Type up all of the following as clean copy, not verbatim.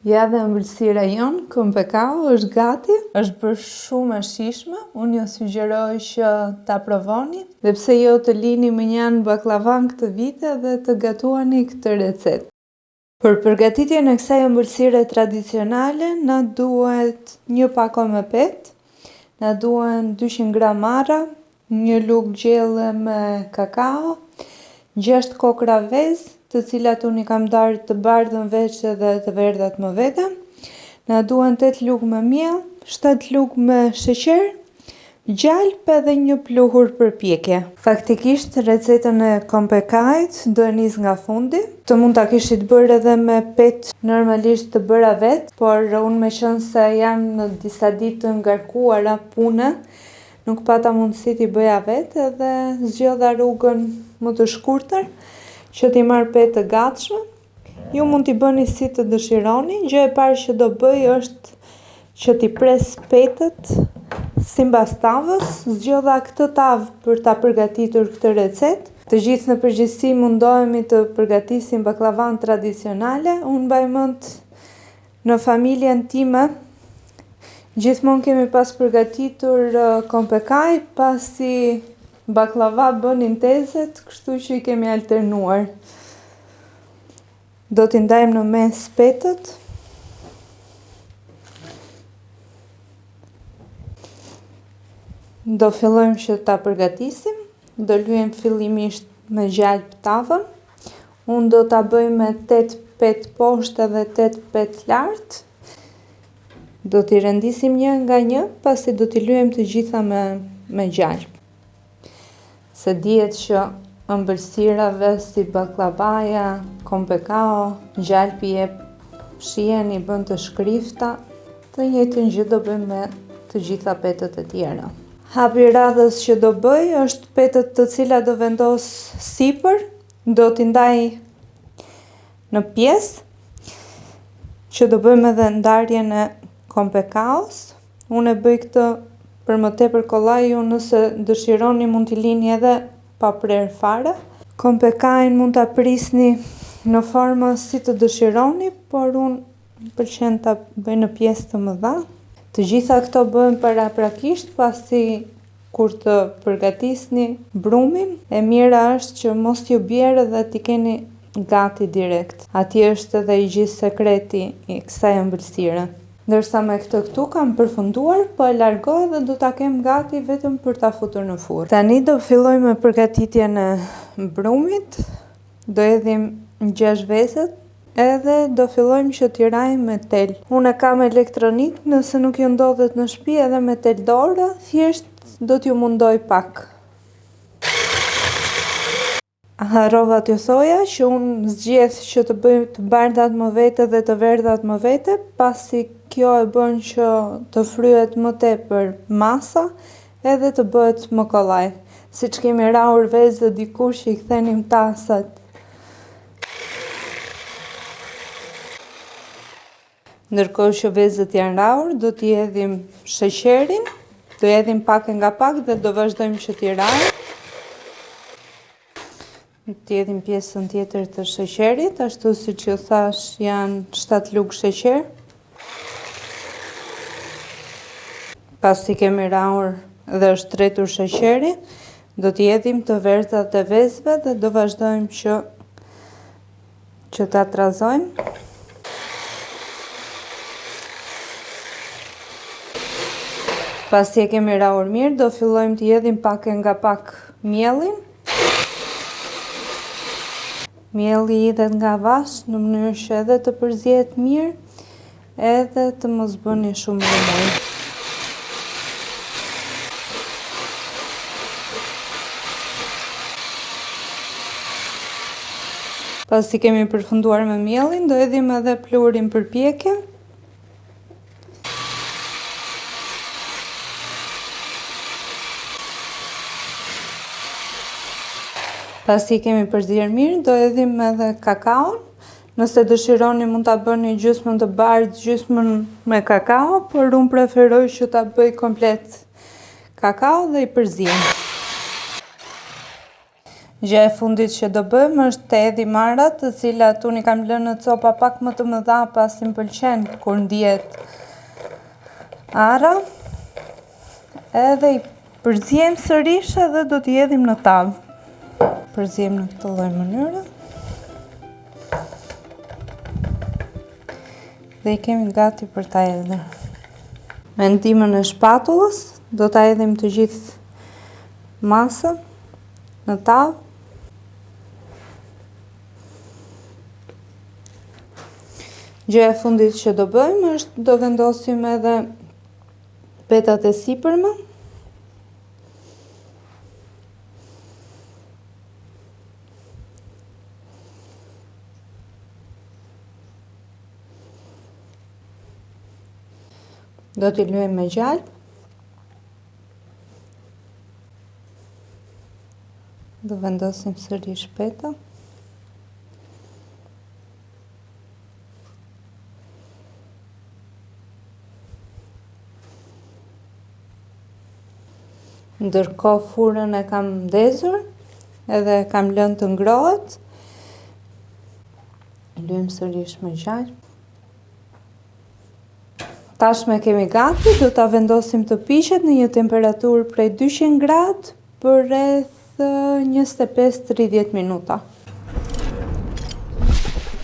Ja dhe ëmbëlsira jonë, kompekao, është gati, është bërë shumë e shishme, unë ju sugjeroj që ta provoni, dhe pse jo të lini më njanë baklavan këtë vite dhe të gatuani këtë recetë. Për përgatitjen e kësaj ëmbëlsire tradicionale, na duhet një pako me petë, na duhen 200 gram marra, një lugë gjelle me kakao, 6 kokra vezë, të cilat unë i kam darë të bardhën veçe dhe të verdhat më vete. Na duhen 8 lugë me miell, 7 lugë me sheqer, gjalp edhe një pluhur për pjekje. Faktikisht recetën e kompekait do e nis nga fundi. Të mund ta kishit bërë edhe me petë normalisht të bëra vetë, por unë me qenë se jam në disa ditë të ngarkuara pune, nuk pata mundësi t'i bëja vetë edhe zgjodha rrugën më të shkurtër që t'i marr petë të gatshme. Ju mund t'i bëni si të dëshironi. Gjë e parë që do bëj është që t'i pres petët sipas tavës. Zgjodha këtë tavë për ta përgatitur këtë recetë. Të gjithë në përgjithësi mundohemi të përgatisim baklavan tradicionale. Unë mbaj mend në familjen time gjithmonë kemi pas përgatitur kompekaj, pasi baklava bënin tezet, kështu që i kemi alternuar. Do t'i ndajmë në mes petët. Do fillojmë që ta përgatisim. Do lyejmë fillimisht me gjalp tavën. Unë do ta bëj me 8 petë poshtë dhe 8 petë lart. Do t'i rendisim një nga një, pasi do t'i lyejmë të gjitha me gjalp. Se dihet që ëmbëlsirave si baklavaja, kompekao, gjalpi jep shijen, i bën të shkrifta, të njëjtën gjë do bëjmë me të gjitha petët e tjera. Hapi i radhës që do bëj është petët të cilat do vendos sipër, do t'i ndaj në pjesë, që do bëjmë edhe ndarjen e kompekaos. Unë e bëj këtë për më tepër kollaj, ju nëse dëshironi mund t'i lini edhe pa prerë fare. Kompekain mund ta prisni në forma si të dëshironi, por unë pëlqen ta bëj në pjesë të mëdha. Të gjitha këto bëhen paraprakisht, pasi kur të përgatisni brumin, e mira është që mos t'ju bjerë dhe t'i keni gati direkt. Atje është edhe i gjithë sekreti i kësaj ëmbëlsire. Ndërsa me këtë këtu kam përfunduar, po e largoj dhe do ta kem gati vetëm për ta futur në furrë. Tani do filloj me përgatitjen e brumit. Do hedhim 6 vezët edhe do fillojmë që t'i rajmë me tel. Unë e kam elektronik, nëse nuk ju ndodhet në shtëpi edhe me tel dore, thjesht do t'ju mundoj pak. Harrova t'ju thoja që unë zgjedh që të bëj të bardhat më vete dhe të verdhat më vete, pasi kjo e bën që të fryhet më tepër masa edhe të bëhet më kollaj. Siç kemi rrahur vezët dikush që i kthenim tasat. Ndërkohë që vezët janë rrahur, do t'i hedhim sheqerin, do hedhim pak nga pak dhe do vazhdojmë që t'i rrajmë. T'i hedhim pjesën tjetër të sheqerit, ashtu siç ju thash janë 7 lugë sheqer. Pasi kemi rrahur dhe është tretur sheqeri, do t'i hedhim të verdhat e vezëve dhe do vazhdojmë që ta trazojmë. Pasi e kemi rrahur mirë, do fillojmë t'i hedhim pak nga pak miellin. Mielli hidhet nga vash në mënyrë që edhe të përzihet mirë, edhe të mos bëni shumë rumor. Pasi kemi përfunduar me miellin, do hedhim edhe pluhurin për pjekje. Pasi kemi përzier mirë, do hedhim edhe kakaon. Nëse dëshironi mund ta bëni gjysmën të bardhë, gjysmën me kakao, por unë preferoj që ta bëj komplet kakao dhe i përziem. Gjë e fundit që do bëjmë është të hedhim arat, të cilat unë i kam lënë në copa pak më të mëdha pasi më pëlqen kur ndihet ara. Edhe i përzihem sërish edhe do t'i hedhim në tavë. Përzihem në këtë lloj mënyre. Dhe i kemi gati për ta hedhur. Me ndihmën e shpatullës do ta hedhim të gjithë masën në tavë. Gjëja e fundit që do bëjmë është do vendosim edhe petat e sipërme. Do t'i lyejmë me gjalp. Do vendosim sërish peta. Ndërkohë furën e kam ndezur edhe kam lënë të ngrohet. Lyejmë sërish me gjalp. Tashmë kemi gati, do ta vendosim të piqet në një temperaturë prej 200 gradë për rreth 25-30 minuta.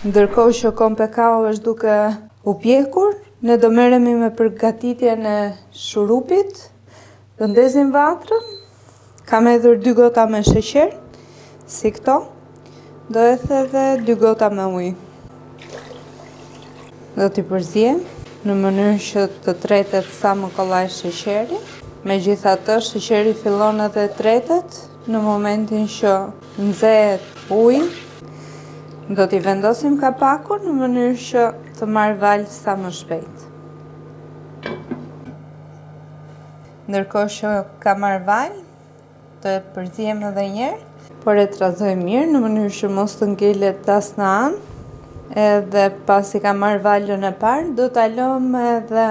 Ndërkohë që kompekao është duke u pjekur, ne do merremi me përgatitjen e shurupit. Do ndezim vatrën. Kam hedhur 2 gota me sheqer, si këto. Do hedh edhe 2 gota me ujë. Do t'i përzihem në mënyrë që të tretet sa më kollaj sheqeri. Megjithatë, sheqeri fillon edhe tretet në momentin që nxehet uji. Do t'i vendosim kapakun në mënyrë që të marrë val sa më shpejt. Ndërkohë që ka marrë val, do e përzihem edhe një herë, por e trazoj mirë në mënyrë që mos të ngelet as në anë. Edhe pasi ka marrë valën e parë, do ta lëm edhe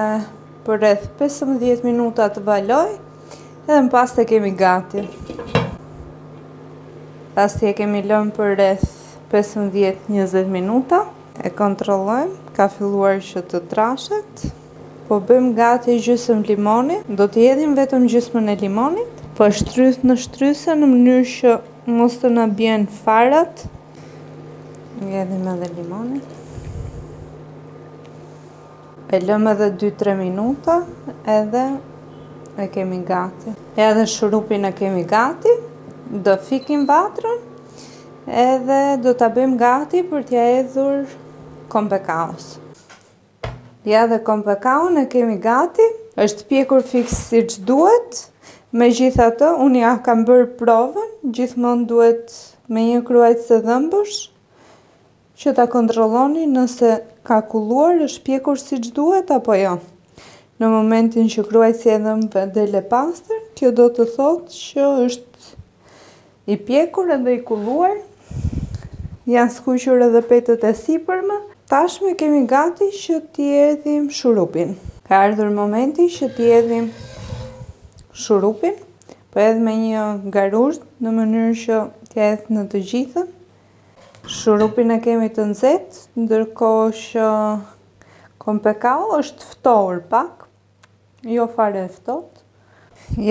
për rreth 15 minuta të valoj, edhe më pas të kemi gati. Pasi e kemi lëmë për rreth 15-20 minuta, e kontrollojmë, ka filluar që të trashet. Po bëjmë gati gjysmë limoni, do t'i hedhim vetëm gjysmën e limonit, po shtrydh në shtryse në mënyrë që mos të na bien farat. I hedhim edhe limonin. E lëmë edhe 2-3 minuta, edhe e kemi gati. Edhe shurupin e kemi gati, do fikim vatrën, edhe do ta bëjmë gati për t'ja hedhur kompekaos. Ja dhe kompekaon e kemi gati, është pjekur fiks siç duhet. Megjithatë, unë ja kam bërë provën, gjithmonë duhet me një kruajtëse dhëmbësh që ta kontrolloni nëse ka kulluar, është pjekur siç duhet apo jo. Në momentin që kruajtësi e dhëmbëve del e pastër, kjo do të thotë që është i pjekur edhe i kulluar. Janë skuqur edhe petët e sipërme. Tashmë kemi gati që t'i hedhim shurupin. Ka ardhur momenti që t'i hedhim shurupin, po edhe me një garuzh në mënyrë që t'ja hedh në të gjithën. Shurupin e kemi të nxehtë, ndërkohë që kompekao është ftohur pak, jo fare e ftohtë.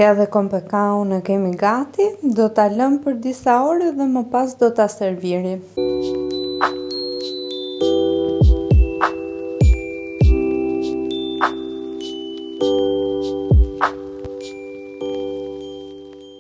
Ja dhe kompekaon e kemi gati, do ta lëm për disa orë dhe më pas do ta servirim.